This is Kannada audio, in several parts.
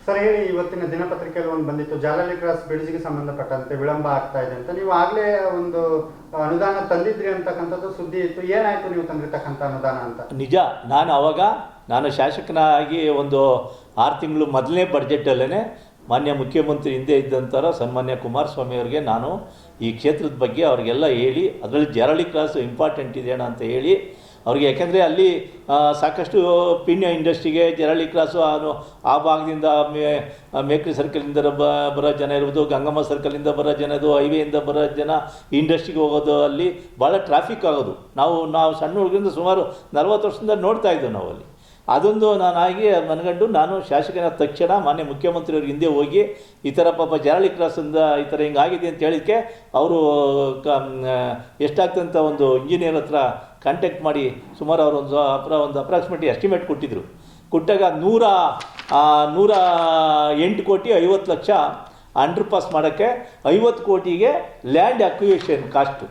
ಸರ್ ಹೇಳಿ, ಇವತ್ತಿನ ದಿನಪತ್ರಿಕೆಯಲ್ಲಿ ಒಂದು ಬಂದಿತ್ತು, ಜಾಲಹಳ್ಳಿ ಕ್ರಾಸ್ ಬ್ರಿಡ್ಜ್ಗೆ ಸಂಬಂಧಪಟ್ಟಂತೆ ವಿಳಂಬ ಆಗ್ತಾ ಇದೆ ಅಂತ. ನೀವು ಆಗಲೇ ಒಂದು ಅನುದಾನ ತಂದಿದ್ರಿ ಅಂತಕ್ಕಂಥದ್ದು ಸುದ್ದಿ ಇತ್ತು. ಏನಾಯಿತು ನೀವು ತಂದಿರ್ತಕ್ಕಂಥ ಅನುದಾನ ಅಂತ? ನಿಜ, ನಾನು ಶಾಸಕನಾಗಿ ಒಂದು 6 ತಿಂಗಳು ಮೊದಲನೇ ಬಡ್ಜೆಟಲ್ಲೇ ಮಾನ್ಯ ಮುಖ್ಯಮಂತ್ರಿ ಹಿಂದೆ ಇದ್ದಂಥವ್ರು ಸನ್ಮಾನ್ಯ ಕುಮಾರಸ್ವಾಮಿ ಅವರಿಗೆ ನಾನು ಈ ಕ್ಷೇತ್ರದ ಬಗ್ಗೆ ಅವ್ರಿಗೆಲ್ಲ ಹೇಳಿ, ಅದರಲ್ಲಿ ಜಾಲಹಳ್ಳಿ ಕ್ರಾಸ್ ಇಂಪಾರ್ಟೆಂಟ್ ಇದೆಯಣ್ಣ ಅಂತ ಹೇಳಿ ಅವ್ರಿಗೆ, ಯಾಕೆಂದರೆ ಅಲ್ಲಿ ಸಾಕಷ್ಟು ಪಿಣ್ಯ ಇಂಡಸ್ಟ್ರಿಗೆ ಜಾಲಹಳ್ಳಿ ಕ್ರಾಸು ಆ ಭಾಗದಿಂದ ಮೇಕ್ರಿ ಸರ್ಕಲಿಂದ ಬರೋ ಜನ ಇರ್ಬೋದು, ಗಂಗಮ್ಮ ಸರ್ಕಲಿಂದ ಬರೋ ಜನ, ಇದು ಹೈವೇಯಿಂದ ಬರೋ ಜನ ಇಂಡಸ್ಟ್ರಿಗೆ ಹೋಗೋದು, ಅಲ್ಲಿ ಭಾಳ ಟ್ರಾಫಿಕ್ ಆಗೋದು. ನಾವು ಸಣ್ಣ ಹುಡುಗರಿಂದ ಸುಮಾರು 40 ವರ್ಷದಿಂದ ನೋಡ್ತಾ ಇದ್ದೆವು ನಾವು ಅಲ್ಲಿ. ಅದೊಂದು ನಾನಾಗಿ ಮನಗಂಡು ನಾನು ಶಾಸಕನ ತಕ್ಷಣ ಮಾನ್ಯ ಮುಖ್ಯಮಂತ್ರಿಯವ್ರಿಗೆ ಹಿಂದೆ ಹೋಗಿ ಈ ಥರ ಪಾಪ ಜಾಲಹಳ್ಳಿ ಕ್ರಾಸಿಂದ ಈ ಥರ ಹಿಂಗಾಗಿದೆ ಅಂತ ಹೇಳಿಕ್ಕೆ ಅವರು ಎಷ್ಟಾಗ್ತಂತ ಒಂದು ಇಂಜಿನಿಯರ್ ಹತ್ರ ಕಾಂಟ್ಯಾಕ್ಟ್ ಮಾಡಿ ಸುಮಾರು ಅವರು ಒಂದು ಅಪ್ರಾಕ್ಸಿಮೇಟ್ಲಿ ಎಸ್ಟಿಮೇಟ್ ಕೊಟ್ಟಾಗ 108 ಕೋಟಿ 50 ಲಕ್ಷ ಅಂಡರ್ ಪಾಸ್ ಮಾಡೋಕ್ಕೆ 50 ಕೋಟಿಗೆ ಲ್ಯಾಂಡ್ ಅಕ್ವಿಷನ್ ಕಾಸ್ಟು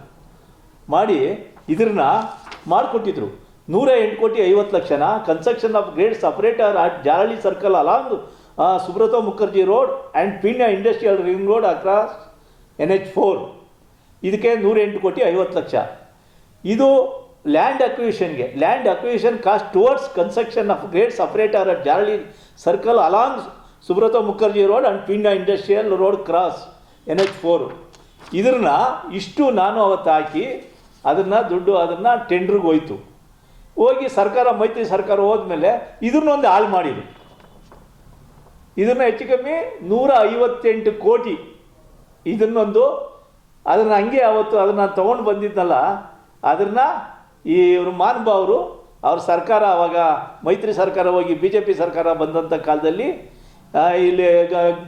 ಮಾಡಿ ಇದನ್ನ ಮಾಡಿಕೊಟ್ಟಿದ್ರು. 108 ಕೋಟಿ 50 ಲಕ್ಷನ construction of grade separator at Jalahalli circle along Subroto Mukherjee road and Peenya industrial ring road across NH4 ಇದಕ್ಕೆ 108 ಕೋಟಿ 50 ಲಕ್ಷ. ಇದು land acquisition cost towards construction of grade separator at Jalahalli circle along Subroto Mukherjee road and Peenya industrial road cross NH4 ಇದನ್ನ ಇಷ್ಟು ನಾನು ಅವತ್ತು ಹಾಕಿ ಅದನ್ನು ಟೆಂಡ್ರಿಗೆ ಹೋಗಿ ಸರ್ಕಾರ, ಮೈತ್ರಿ ಸರ್ಕಾರ ಹೋದ್ಮೇಲೆ ಇದನ್ನೊಂದು ಹಾಳು ಮಾಡಿದ್ರು. ಇದನ್ನು ಹೆಚ್ಚು ಕಮ್ಮಿ 158 ಕೋಟಿ ಇದನ್ನೊಂದು ಅದನ್ನು ಹಂಗೆ ಅವತ್ತು ಅದನ್ನು ತೊಗೊಂಡು ಬಂದಿದ್ದಲ್ಲ, ಅದನ್ನು ಇವರು ಮಹಾನುಭಾವರು ಅವ್ರ ಸರ್ಕಾರ ಆವಾಗ ಮೈತ್ರಿ ಸರ್ಕಾರ ಹೋಗಿ BJP ಸರ್ಕಾರ ಬಂದಂಥ ಕಾಲದಲ್ಲಿ ಇಲ್ಲಿ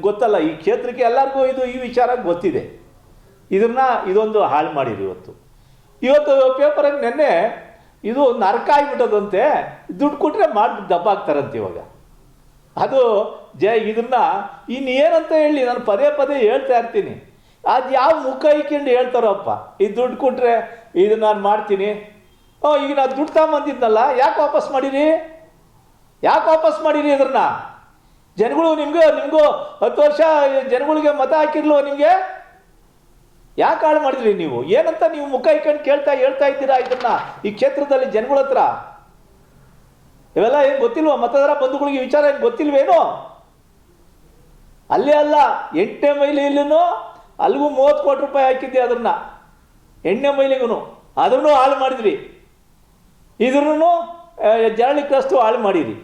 ಗೊತ್ತಲ್ಲ, ಈ ಕ್ಷೇತ್ರಕ್ಕೆ ಎಲ್ಲರಿಗೂ ಈ ವಿಚಾರ ಗೊತ್ತಿದೆ. ಇದೊಂದು ಹಾಳು ಮಾಡಿರಿ. ಇವತ್ತು ಪೇಪರಾಗಿ ನೆನ್ನೆ ಇದು ನರಕ ಆಗಿಬಿಟ್ಟದಂತೆ, ದುಡ್ಡು ಕೊಟ್ಟರೆ ಮಾಡಿ ದಬ್ಬಾಗ್ತಾರಂತೆ ಇವಾಗ. ಅದು ಇನ್ನೇನಂತ ಹೇಳಿ ನಾನು ಪದೇ ಹೇಳ್ತಾ ಇರ್ತೀನಿ. ಅದು ಯಾವ ಮುಖ ಇಕ್ಕೊಂಡು ಹೇಳ್ತಾರಪ್ಪ, ಈ ದುಡ್ಡು ಕೊಟ್ಟರೆ ಇದು ನಾನು ಮಾಡ್ತೀನಿ. ಈಗ ನಾನು ದುಡ್ಡು ತಗೊಂಬಂದಿದ್ನಲ್ಲ, ಯಾಕೆ ವಾಪಸ್ ಮಾಡಿರಿ ಇದನ್ನ? ಜನಗಳು ನಿಮಗೂ 10 ವರ್ಷ ಜನಗಳಿಗೆ ಮತ ಹಾಕಿರ್ಲೋ ನಿಮಗೆ? ಯಾಕೆ ಹಾಳು ಮಾಡಿದ್ರಿ ನೀವು? ಏನಂತ ನೀವು ಮುಖ ಇಕ್ಕೊಂಡು ಹೇಳ್ತಾ ಇದ್ದೀರಾ ಇದನ್ನ ಈ ಕ್ಷೇತ್ರದಲ್ಲಿ ಜನಗಳ ಹತ್ರ? ಇವೆಲ್ಲ ಏನು ಗೊತ್ತಿಲ್ವ? ಮತದಾರ ಬಂಧುಗಳಿಗೆ ವಿಚಾರ ಏನು ಗೊತ್ತಿಲ್ವೇನೋ? ಅಲ್ಲೇ ಅಲ್ಲ, 8ನೇ ಮೈಲಿಯಲ್ಲೂ ಅಲ್ಲಿಗೂ 30 ಕೋಟಿ ರೂಪಾಯಿ ಹಾಕಿದ್ದೆ, ಅದನ್ನ 8ನೇ ಮೈಲಿಗೂ ಅದನ್ನು ಹಾಳು ಮಾಡಿದ್ರಿ. ಇದ್ರೂ ಜಾಲಹಳ್ಳಿ ಕ್ರಾಸ್ತು ಹಾಳು ಮಾಡಿರಿ.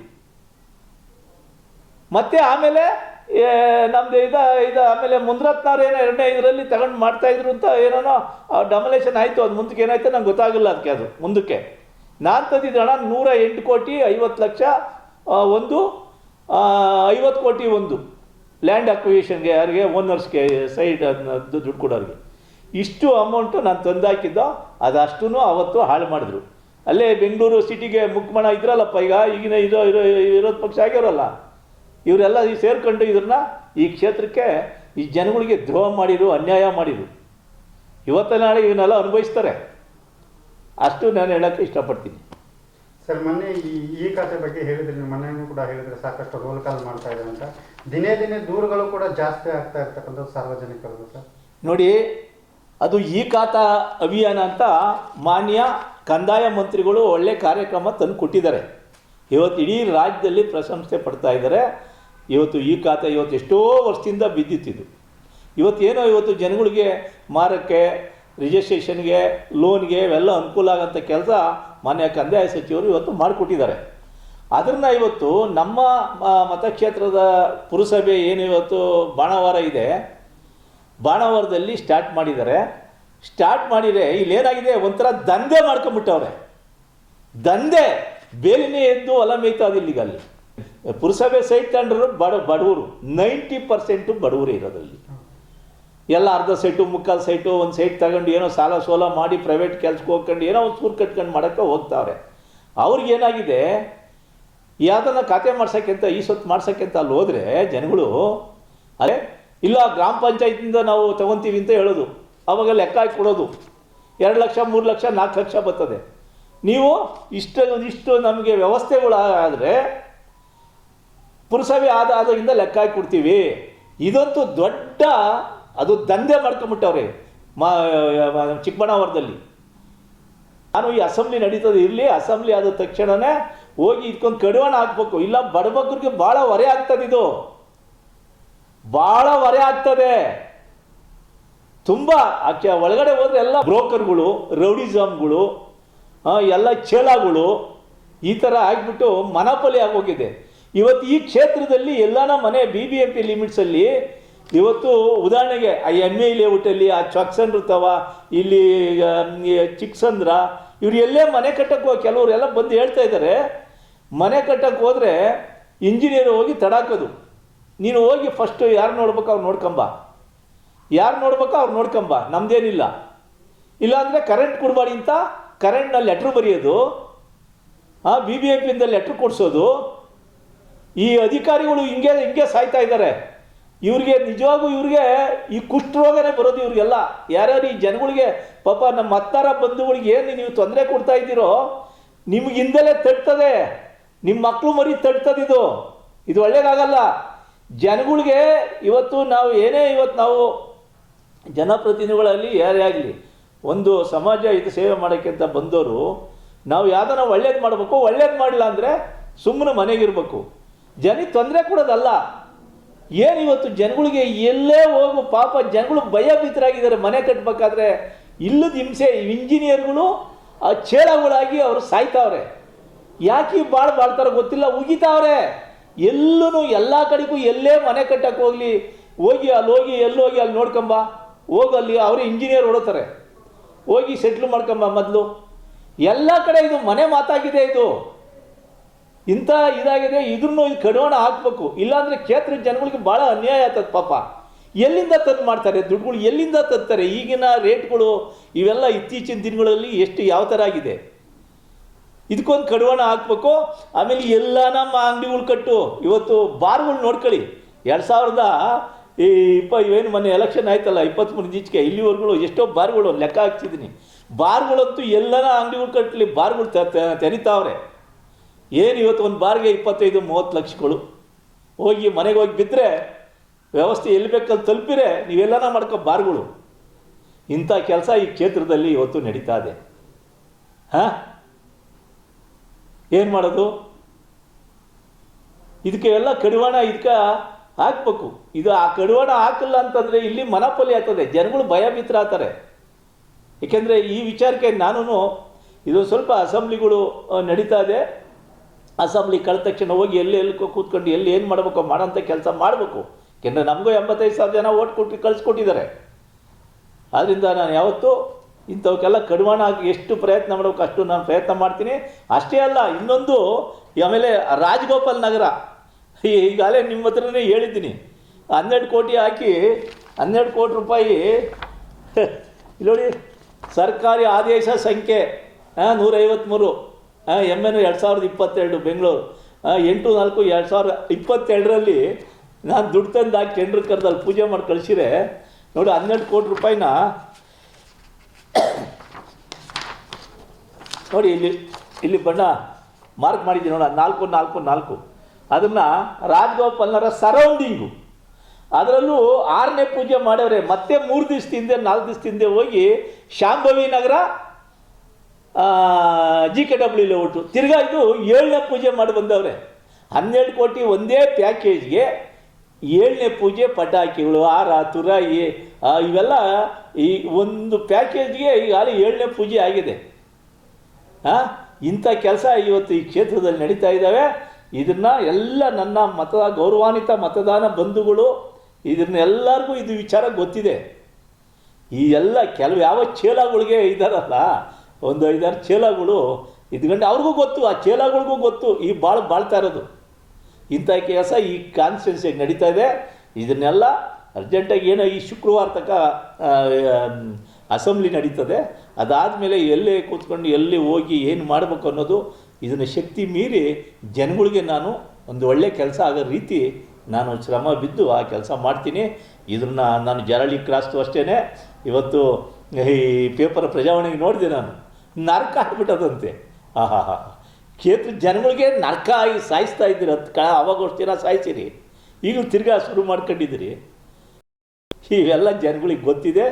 ಮತ್ತೆ ಆಮೇಲೆ ನಮ್ಮದು ಆಮೇಲೆ ಮುನ್ರತ್ನವ್ರು ಏನೋ 2ನೇ ಇದರಲ್ಲಿ ತಗೊಂಡು ಮಾಡ್ತಾಯಿದ್ರು ಅಂತ ಏನೋ ಡಮಲೇಷನ್ ಆಯಿತು. ಅದು ಮುಂದಕ್ಕೆ ಏನಾಯ್ತು ನಂಗೆ ಗೊತ್ತಾಗಲ್ಲ. ಅದಕ್ಕೆ ಅದು ಮುಂದಕ್ಕೆ ನಾನು ತಂದಿದ್ದಣ 108 ಕೋಟಿ 50 ಲಕ್ಷ, 50 ಕೋಟಿ ಲ್ಯಾಂಡ್ ಅಕ್ವಿಷನ್ಗೆ, ಯಾರಿಗೆ ಓನರ್ಸ್ಗೆ, ಸೈಡ್ ಅದನ್ನ ದುಡ್ಡು ಕೊಡೋರಿಗೆ. ಇಷ್ಟು ಅಮೌಂಟು ನಾನು ತಂದಾಕಿದ್ದೋ ಅದಷ್ಟು ಅವತ್ತು ಹಾಳು ಮಾಡಿದ್ರು. ಅಲ್ಲೇ ಬೆಂಗಳೂರು ಸಿಟಿಗೆ ಮುಖ್ಯಮಣ ಇದ್ರಲ್ಲಪ್ಪ, ಈಗಿನ ವಿರೋಧ ಪಕ್ಷ ಆಗಿರೋಲ್ಲ, ಇವರೆಲ್ಲ ಸೇರ್ಕೊಂಡು ಈ ಕ್ಷೇತ್ರಕ್ಕೆ ಈ ಜನಗಳಿಗೆ ದ್ರೋಹ ಮಾಡಿರು, ಅನ್ಯಾಯ ಮಾಡಿರು. ಇವತ್ತು ನಾಳೆ ಇವನ್ನೆಲ್ಲ ಅನುಭವಿಸ್ತಾರೆ. ಅಷ್ಟು ನಾನು ಹೇಳೋಕ್ಕೆ ಇಷ್ಟಪಡ್ತೀನಿ. ಸರ್, ಮೊನ್ನೆ ಈ ಖಾತೆ ಬಗ್ಗೆ ಹೇಳಿದ್ರಿ, ಮೊನ್ನೆನೂ ಕೂಡ ಹೇಳಿದ್ರೆ ಸಾಕಷ್ಟು ರೋಲ್ ಕಾಲ್ ಮಾಡ್ತಾ ಇದೆ ಅಂತ. ದಿನೇ ದೂರುಗಳು ಕೂಡ ಜಾಸ್ತಿ ಆಗ್ತಾ ಇರ್ತಕ್ಕಂಥದ್ದು ಸಾರ್ವಜನಿಕರು. ಸರ್ ನೋಡಿ, ಅದು ಈ ಖಾತಾ ಅಭಿಯಾನ ಅಂತ ಮಾನ್ಯ ಕಂದಾಯ ಮಂತ್ರಿಗಳು ಒಳ್ಳೆ ಕಾರ್ಯಕ್ರಮ ತಂದು ಕೊಟ್ಟಿದ್ದಾರೆ. ಇವತ್ತು ಇಡೀ ರಾಜ್ಯದಲ್ಲಿ ಪ್ರಶಂಸೆ ಪಡ್ತಾ ಇದ್ದಾರೆ. ಇವತ್ತು ಈ ಖಾತೆ ಎಷ್ಟೋ ವರ್ಷದಿಂದ ಬಿದ್ದಿತ್ತಿದ್ದು. ಇವತ್ತು ಜನಗಳಿಗೆ ಮಾರಕ್ಕೆ, ರಿಜಿಸ್ಟ್ರೇಷನ್ಗೆ, ಲೋನ್ಗೆ ಇವೆಲ್ಲ ಅನುಕೂಲ ಆಗೋಂಥ ಕೆಲಸ ಮಾನ್ಯ ಕಂದಾಯ ಸಚಿವರು ಇವತ್ತು ಮಾಡಿಕೊಟ್ಟಿದ್ದಾರೆ. ಅದನ್ನು ಇವತ್ತು ನಮ್ಮ ಮತಕ್ಷೇತ್ರದ ಪುರಸಭೆ ಏನು ಬಾಣಾವರ ಇದೆ, ಬಾಣಾವರದಲ್ಲಿ ಸ್ಟಾರ್ಟ್ ಮಾಡಿದರೆ ಇಲ್ಲೇನಾಗಿದೆ, ಒಂಥರ ದಂಧೆ ಮಾಡ್ಕೊಂಬಿಟ್ಟವ್ರೆ. ಬೇಲಿನೇ ಎದ್ದು ಹೊಲ ಮೇಯ್ತಾದಿಲ್ಲ. ಈಗ ಅಲ್ಲಿ ಪುರಸಭೆ ಸೈಟ್ ತಗೊಂಡ್ರು ಬಡವರು, 90% ಬಡವರೇ ಇರೋದಲ್ಲಿ. ಎಲ್ಲ ಅರ್ಧ ಸೈಟು, ಮುಕ್ಕಾಲು ಸೈಟು, ಒಂದು ಸೈಟ್ ತಗೊಂಡು ಏನೋ ಸಾಲ ಸೋಲ ಮಾಡಿ ಪ್ರೈವೇಟ್ ಕೆಲ್ಸಕ್ಕೆ ಹೋಗ್ಕೊಂಡು ಏನೋ ಒಂದು ಸೂರು ಕಟ್ಕೊಂಡು ಮಾಡೋಕ್ಕೆ ಹೋಗ್ತಾವ್ರೆ. ಅವ್ರಿಗೇನಾಗಿದೆ, ಯಾವುದನ್ನು ಖಾತೆ ಮಾಡ್ಸೋಕ್ಕಿಂತ ಈ ಸೊತ್ತು ಮಾಡ್ಸೋಕ್ಕಿಂತ ಅಲ್ಲಿ ಹೋದರೆ ಜನಗಳು ಅದೇ ಇಲ್ಲ ಗ್ರಾಮ ಪಂಚಾಯತಿಂದ ನಾವು ತೊಗೊತೀವಿ ಅಂತ ಹೇಳೋದು. ಆವಾಗ ಲೆಕ್ಕ ಹಾಕಿ ಕೊಡೋದು 2 ಲಕ್ಷ 3 ಲಕ್ಷ 4 ಲಕ್ಷ ಬರ್ತದೆ. ನೀವು ಇಷ್ಟು ನಮಗೆ ವ್ಯವಸ್ಥೆಗಳು ಆದರೆ ಪುರಸಭೆ ಆದಾಗಿಂದ ಲೆಕ್ಕ ಹಾಕಿ ಕೊಡ್ತೀವಿ. ಇದಂತೂ ದೊಡ್ಡ ಅದು ದಂಧೆ ಮಾಡ್ಕೊಂಬಿಟ್ಟವ್ರೆ ಚಿಕ್ಕಬಳ್ಳಾಪುರದಲ್ಲಿ. ನಾನು ಈ ಅಸೆಂಬ್ಲಿ ನಡೀತದೆ ಇರಲಿ, ಅಸೆಂಬ್ಲಿ ಆದ ತಕ್ಷಣವೇ ಹೋಗಿ ಇದಕ್ಕೊಂದು ಕಡಿವಾಣ ಹಾಕ್ಬೇಕು, ಇಲ್ಲ ಬಡಬಗ್ಗರಿಗೆ ಭಾಳ ಹೊರೆ ಆಗ್ತದೆ, ಇದು ಭಾಳ ಹೊರೆ ಆಗ್ತದೆ ತುಂಬ. ಒಳಗಡೆ ಹೋದರೆ ಎಲ್ಲ ಬ್ರೋಕರ್ಗಳು, ರೌಡಿಸಮ್ಗಳು, ಎಲ್ಲ ಚೇಲಾಗಳು ಈ ಥರ ಆಗಿಬಿಟ್ಟು ಮನಪಲಿ ಆಗೋಗಿದೆ. ಇವತ್ತು ಈ ಕ್ಷೇತ್ರದಲ್ಲಿ ಎಲ್ಲಾನ ಮನೆ BBMP ಲಿಮಿಟ್ಸಲ್ಲಿ ಇವತ್ತು ಉದಾಹರಣೆಗೆ ಆ MA ಲೇಔಟಲ್ಲಿ ಆ ಚೊಕ್ಸಂದ್ರ ಇರ್ತಾವ, ಇಲ್ಲಿ ಚಿಕ್ಕಸಂದ್ರ, ಇವ್ರು ಎಲ್ಲೇ ಮನೆ ಕಟ್ಟಕ್ಕೆ ಕೆಲವರು ಎಲ್ಲ ಬಂದು ಹೇಳ್ತಾ ಇದ್ದಾರೆ, ಮನೆ ಕಟ್ಟಕ್ಕೆ ಹೋದರೆ ಇಂಜಿನಿಯರ್ ಹೋಗಿ ತಡಾಕೋದು. ನೀನು ಹೋಗಿ ಫಸ್ಟು ಯಾರು ನೋಡ್ಬೇಕು ಅವ್ರು ನೋಡ್ಕೊಂಬ, ಯಾರು ನೋಡ್ಬೇಕು ಅವ್ರು ನೋಡ್ಕೊಂಬ, ನಮ್ಮದೇನಿಲ್ಲ. ಇಲ್ಲಾಂದರೆ ಕರೆಂಟ್ ಕೊಡಬಾಡಿ ಅಂತ ಕರೆಂಟ್ನ ಲೆಟ್ರ್ ಬರೆಯೋದು, BBMPಯಿಂದ ಲೆಟ್ರ್ ಕೊಡಿಸೋದು. ಈ ಅಧಿಕಾರಿಗಳು ಹಿಂಗೆ ಸಾಯ್ತಾ ಇದ್ದಾರೆ. ಇವ್ರಿಗೆ ನಿಜವಾಗೂ ಇವ್ರಿಗೆ ಈ ಕುಷ್ಠರೋಗನೇ ಬರೋದು ಇವ್ರಿಗೆಲ್ಲ. ಯಾರ್ಯಾರು ಈ ಜನಗಳಿಗೆ ಪಾಪ ನಮ್ಮ ಹತ್ತಾರ ಬಂಧುಗಳಿಗೆ ಏನು ನೀವು ತೊಂದರೆ ಕೊಡ್ತಾ ಇದ್ದೀರೋ ನಿಮಗಿಂದಲೇ ತಡ್ತದೆ, ನಿಮ್ಮ ಮಕ್ಕಳು ಮರಿ ತಡ್ತದೆ. ಇದು ಒಳ್ಳೇದಾಗಲ್ಲ ಜನಗಳಿಗೆ. ಇವತ್ತು ನಾವು ಏನೇ ನಾವು ಜನಪ್ರತಿನಿಧಿಗಳಲ್ಲಿ ಯಾರೇ ಆಗಲಿ ಒಂದು ಸಮಾಜ ಇದು ಸೇವೆ ಮಾಡೋಕ್ಕೆ ಅಂತ ಬಂದವರು, ನಾವು ಯಾವುದನ್ನ ಒಳ್ಳೇದು ಮಾಡಬೇಕು, ಒಳ್ಳೇದು ಮಾಡಲ್ಲ ಅಂದರೆ ಸುಮ್ಮನೆ ಮನೆಗಿರ್ಬೇಕು. ಜನಕ್ಕೆ ತೊಂದರೆ ಕೊಡೋದಲ್ಲ. ಏನು ಇವತ್ತು ಜನಗಳಿಗೆ ಎಲ್ಲೇ ಹೋಗು, ಪಾಪ ಜನಗಳು ಭಯಭೀತರಾಗಿದ್ದಾರೆ. ಮನೆ ಕಟ್ಟಬೇಕಾದ್ರೆ ಇಲ್ಲದ ಹಿಂಸೆ, ಇಂಜಿನಿಯರ್ಗಳು ಆ ಚೇಳಗಳಾಗಿ ಅವರು ಸಾಯ್ತಾವ್ರೆ. ಯಾಕೆ ಬಾಳ್ತಾರೋ ಗೊತ್ತಿಲ್ಲ, ಉಗಿತಾವ್ರೆ ಎಲ್ಲೂ. ಎಲ್ಲ ಕಡೆಗೂ ಎಲ್ಲೇ ಮನೆ ಕಟ್ಟಕ್ಕೆ ಹೋಗಲಿ, ಹೋಗಿ ಅಲ್ಲಿ ನೋಡ್ಕೊಂಬ, ಹೋಗಲ್ಲಿ ಅವರೇ ಇಂಜಿನಿಯರ್ ಹೊಡೋತಾರೆ, ಹೋಗಿ ಸೆಟ್ಲ್ ಮಾಡ್ಕೊಂಬ ಮೊದಲು. ಎಲ್ಲ ಕಡೆ ಇದು ಮನೆ ಮಾತಾಗಿದೆ. ಇದು ಇಂಥ ಇದಾಗಿದೆ. ಇದನ್ನು ಕಡಿವಾಣ ಹಾಕ್ಬೇಕು, ಇಲ್ಲಾಂದರೆ ಕ್ಷೇತ್ರದ ಜನಗಳಿಗೆ ಭಾಳ ಅನ್ಯಾಯ ಆಗ್ತದೆ. ಪಾಪ ಎಲ್ಲಿಂದ ತಂದು ಮಾಡ್ತಾರೆ ದುಡ್ಡುಗಳು, ಎಲ್ಲಿಂದ ತರ್ತಾರೆ? ಈಗಿನ ರೇಟ್ಗಳು ಇವೆಲ್ಲ ಇತ್ತೀಚಿನ ದಿನಗಳಲ್ಲಿ ಎಷ್ಟು ಯಾವ ಥರ ಆಗಿದೆ, ಇದಕ್ಕೊಂದು ಕಡಿವಾಣ ಹಾಕ್ಬೇಕು. ಆಮೇಲೆ ಎಲ್ಲ ನಮ್ಮ ಅಂಗಡಿಗಳು ಕಟ್ಟು. ಇವತ್ತು ಬಾರ್ಗಳು ನೋಡ್ಕೊಳ್ಳಿ, 2020 ಏನು ಮೊನ್ನೆ ಎಲೆಕ್ಷನ್ ಆಯ್ತಲ್ಲ 23 ಈಚೆಗೆ, ಇಲ್ಲಿವರೆಗೂ ಎಷ್ಟೋ ಬಾರ್ಗಳು ಲೆಕ್ಕ ಹಾಕ್ತಿದ್ದೀನಿ. ಬಾರ್ಗಳಂತೂ ಎಲ್ಲನ ಅಂಗಡಿಗಳು ಕಟ್ಟಲಿ, ಬಾರ್ಗಳು ತೆರಿತಾವ್ರೆ. ಏನು ಇವತ್ತು ಒಂದು ಬಾರ್ಗೆ 25-30 ಲಕ್ಷಗಳು. ಹೋಗಿ ಮನೆಗೆ ಹೋಗಿ ಬಿದ್ದರೆ ವ್ಯವಸ್ಥೆ ಎಲ್ಲಿ ಬೇಕಲ್ಲಿ ತಲುಪಿರೆ ನೀವೆಲ್ಲನ ಮಾಡ್ಕೊ ಬಾರ್ಗಳು. ಇಂಥ ಕೆಲಸ ಈ ಕ್ಷೇತ್ರದಲ್ಲಿ ಇವತ್ತು ನಡೀತಾ ಇದೆ. ಏನು ಮಾಡೋದು? ಇದಕ್ಕೆ ಎಲ್ಲ ಕಡಿವಾಣ ಹಾಕ್ಬೇಕು. ಇದು ಆ ಕಡಿವಾಣ ಹಾಕಿಲ್ಲ ಅಂತಂದರೆ ಇಲ್ಲಿ ಮನಪೊಲಿ ಆಗ್ತದೆ, ಜನಗಳು ಭಯಭೀತರಾಗ್ತಾರೆ. ಏಕೆಂದರೆ ಈ ವಿಚಾರಕ್ಕೆ ನಾನು ಇದು ಸ್ವಲ್ಪ ಅಸೆಂಬ್ಲಿಗಳು ನಡೀತಾ ಇದೆ. ಅಸೆಂಬ್ಲಿ ಕಳೆದ ತಕ್ಷಣ ಹೋಗಿ ಎಲ್ಲಿ ಕೂತ್ಕೊಂಡು ಎಲ್ಲಿ ಏನು ಮಾಡಬೇಕು ಮಾಡೋಂಥ ಕೆಲಸ ಮಾಡಬೇಕು. ಯಾಕೆಂದರೆ ನಮಗೂ 85,000 ಜನ ಓಟ್ ಕೊಟ್ಟು ಕಳಿಸ್ಕೊಟ್ಟಿದ್ದಾರೆ. ಆದ್ದರಿಂದ ನಾನು ಯಾವತ್ತೂ ಇಂಥವಕ್ಕೆಲ್ಲ ಕಡಿವಾಣ ಹಾಕಿ ಎಷ್ಟು ಪ್ರಯತ್ನ ಮಾಡಬೇಕು ಅಷ್ಟು ನಾನು ಪ್ರಯತ್ನ ಮಾಡ್ತೀನಿ. ಅಷ್ಟೇ ಅಲ್ಲ, ಇನ್ನೊಂದು ಆಮೇಲೆ ರಾಜಗೋಪಾಲ್ ನಗರ, ಈಗಾಗಲೇ ನಿಮ್ಮ ಹತ್ರನೇ ಹೇಳಿದ್ದೀನಿ, 12 ಕೋಟಿ ಹಾಕಿ 12 ಕೋಟಿ ರೂಪಾಯಿ ಇಲ್ಲಿ ನೋಡಿ, ಸರ್ಕಾರಿ ಆದೇಶ ಸಂಖ್ಯೆ 153 MN 2022 ಬೆಂಗಳೂರು 8/4/2022ರಲ್ಲಿ ನಾನು ದುಡ್ಡು ತಂದು ಹಾಕಿ ಟೆಂಡ್ರ್ ಕರೆದಲ್ಲಿ ಪೂಜೆ ಮಾಡಿ ಕಳಿಸಿರೆ ನೋಡಿ, 12 ಕೋಟಿ ರೂಪಾಯಿನ ನೋಡಿ ಇಲ್ಲಿ ಬಣ್ಣ ಮಾರ್ಕ್ ಮಾಡಿದ್ದೀನಿ ನೋಡ, 4-4-4. ಅದನ್ನು ರಾಜಗೋಪಾಲ್ನರ ಸರೌಂಡಿಂಗು, ಅದರಲ್ಲೂ 6ನೇ ಪೂಜೆ ಮಾಡವ್ರೆ. ಮತ್ತೆ 3 ದಿವಸದ ಹಿಂದೆ 4 ದಿವಸದ ಹಿಂದೆ ಹೋಗಿ ಶಾಂಭವಿ ನಗರ GKW ಲೇಔಟು ತಿರ್ಗಾ ಇದು 7ನೇ ಪೂಜೆ ಮಾಡಿ ಬಂದವ್ರೆ. 12 ಕೋಟಿ ಒಂದೇ ಪ್ಯಾಕೇಜ್ಗೆ 7ನೇ ಪೂಜೆ, ಪಟಾಕಿಗಳು, ಹಾರ, ತುರಾಯಿ ಇವೆಲ್ಲ ಈ ಒಂದು ಪ್ಯಾಕೇಜ್ಗೆ ಈಗಾಗಲೇ 7ನೇ ಪೂಜೆ ಆಗಿದೆ. ಇಂಥ ಕೆಲಸ ಇವತ್ತು ಈ ಕ್ಷೇತ್ರದಲ್ಲಿ ನಡೀತಾ ಇದ್ದಾವೆ. ಇದನ್ನು ಎಲ್ಲ ನನ್ನ ಗೌರವಾನ್ವಿತ ಮತದಾನ ಬಂಧುಗಳು ಇದನ್ನೆಲ್ಲರಿಗೂ ಇದು ವಿಚಾರ ಗೊತ್ತಿದೆ. ಈ ಎಲ್ಲ ಕೆಲವು ಯಾವ ಚೇಲಾಗಳಿಗೆ ಇದ್ದಾರಲ್ಲ, ಒಂದು 5-6 ಚೇಲಾಗಳು ಇದ್ಕೊಂಡು ಅವ್ರಿಗೂ ಗೊತ್ತು, ಆ ಚೇಲಾಗಳಿಗೂ ಗೊತ್ತು ಈ ಬಾಳ್ತಾ ಇರೋದು. ಇಂಥ ಕೆಲಸ ಈ ಕಾನ್ಸ್ಟಿಟ್ಯೂನ್ಸಿಯಾಗಿ ನಡೀತಾ ಇದೆ. ಇದನ್ನೆಲ್ಲ ಅರ್ಜೆಂಟಾಗಿ ಏನೋ ಈ ಶುಕ್ರವಾರ ತನಕ ಅಸೆಂಬ್ಲಿ ನಡೀತದೆ. ಅದಾದಮೇಲೆ ಎಲ್ಲೇ ಕೂತ್ಕೊಂಡು ಎಲ್ಲಿ ಹೋಗಿ ಏನು ಮಾಡಬೇಕು ಅನ್ನೋದು, ಇದನ್ನು ಶಕ್ತಿ ಮೀರಿ ಜನಗಳಿಗೆ ನಾನು ಒಂದು ಒಳ್ಳೆಯ ಕೆಲಸ ಆಗೋ ರೀತಿ ನಾನು ಶ್ರಮ ಬಿದ್ದು ಆ ಕೆಲಸ ಮಾಡ್ತೀನಿ. ಇದನ್ನು ನಾನು ಜರಳಿ ಕ್ರಾಸ್ತು ಅಷ್ಟೇ. ಇವತ್ತು ಈ ಪೇಪರ್ ಪ್ರಜಾವಾಣಿಗೆ ನೋಡಿದೆ, ನಾನು ನರಕ ಆಗ್ಬಿಟ್ಟದಂತೆ. ಕ್ಷೇತ್ರ ಜನಗಳಿಗೆ ನರಕ ಆಗಿ ಸಾಯಿಸ್ತಾ ಇದ್ದೀರಿ. ಅವಾಗ ಅಷ್ಟು ದಿನ ಸಾಯಿಸಿರಿ, ಈಗಲೂ ತಿರ್ಗಾ ಶುರು ಮಾಡ್ಕೊಂಡಿದ್ದೀರಿ. ಇವೆಲ್ಲ ಜನಗಳಿಗೆ ಗೊತ್ತಿದೆ.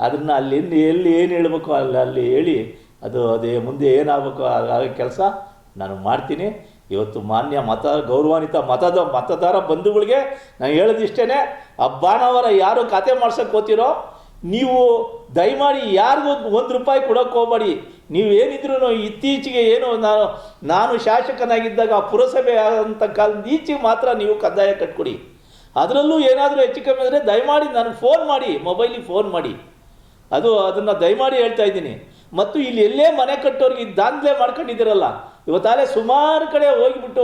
ಅದನ್ನು ಅಲ್ಲಿ ಎಲ್ಲಿ ಏನು ಹೇಳಬೇಕು ಅಲ್ಲಿ ಹೇಳಿ ಅದೇ ಮುಂದೆ ಏನಾಗಬೇಕು ಆಗೋ ಕೆಲಸ ನಾನು ಮಾಡ್ತೀನಿ. ಇವತ್ತು ಮಾನ್ಯ ಗೌರವಾನ್ವಿತ ಮತದಾರ ಬಂಧುಗಳಿಗೆ ನಾನು ಹೇಳೋದಿಷ್ಟೇ, ಆ ಭಾನುವಾರ ಯಾರು ಖಾತೆ ಮಾಡ್ಸೋಕ್ಕೆ ಹೋಗ್ತಿರೋ ನೀವು ದಯಮಾಡಿ ಯಾರಿಗೂ ₹1 ಕೊಡೋಕ್ಕೆ ಹೋಗಬೇಡಿ. ನೀವೇನಿದ್ರು ಇತ್ತೀಚೆಗೆ ಏನು ನಾನು ಶಾಸಕನಾಗಿದ್ದಾಗ ಪುರಸಭೆ ಆದಂಥ ಕಾಲದ ಈಚೆಗೆ ಮಾತ್ರ ನೀವು ಕಂದಾಯ ಕಟ್ಕೊಡಿ. ಅದರಲ್ಲೂ ಏನಾದರೂ ಹೆಚ್ಚು ಕಮ್ಮಿ ಅಂದರೆ ದಯಮಾಡಿ ನನಗೆ ಫೋನ್ ಮಾಡಿ, ಮೊಬೈಲಿಗೆ ಫೋನ್ ಮಾಡಿ. ಅದನ್ನು ದಯಮಾಡಿ ಹೇಳ್ತಾ ಇದ್ದೀನಿ. ಮತ್ತು ಇಲ್ಲಿ ಎಲ್ಲೇ ಮನೆ ಕಟ್ಟೋರಿಗೆ ದಾಂಧಲೆ ಮಾಡ್ಕೊಂಡಿದ್ದೀರಲ್ಲ, ಇವತ್ತಾಲೆ ಸುಮಾರು ಕಡೆ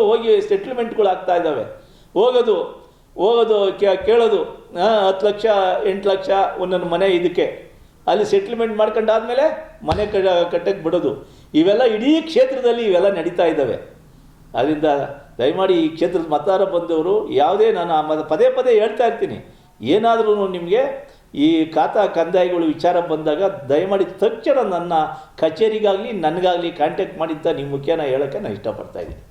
ಹೋಗಿ ಸೆಟ್ಲ್ಮೆಂಟ್ಗಳು ಆಗ್ತಾ ಇದ್ದಾವೆ. ಹೋಗೋದು ಕೇಳೋದು 10 ಲಕ್ಷ 8 ಲಕ್ಷ ಒಂದೊಂದು ಮನೆ ಇದಕ್ಕೆ, ಅಲ್ಲಿ ಸೆಟ್ಲ್ಮೆಂಟ್ ಮಾಡ್ಕೊಂಡಾದ್ಮೇಲೆ ಮನೆ ಕಟ್ಟಕ್ಕೆ ಬಿಡೋದು. ಇವೆಲ್ಲ ಇಡೀ ಕ್ಷೇತ್ರದಲ್ಲಿ ಇವೆಲ್ಲ ನಡೀತಾ ಇದ್ದಾವೆ. ಅದರಿಂದ ದಯಮಾಡಿ ಈ ಕ್ಷೇತ್ರದ ಮತದಾರ ಬಂದವರು ಯಾವುದೇ ನಾನು ಪದೇ ಹೇಳ್ತಾ ಇರ್ತೀನಿ, ಏನಾದರೂ ನಿಮಗೆ ಈ ಕಂದಾಯಗಳು ವಿಚಾರ ಬಂದಾಗ ದಯಮಾಡಿ ತಕ್ಷಣ ನನ್ನ ಕಚೇರಿಗಾಗಲಿ ನನಗಾಗಲಿ ಕಾಂಟ್ಯಾಕ್ಟ್ ಮಾಡಿದ್ದ ನಿಮ್ಮ ಮುಖ್ಯನ ಹೇಳೋಕ್ಕೆ ನಾನು ಇಷ್ಟಪಡ್ತಾ ಇದ್ದೀನಿ.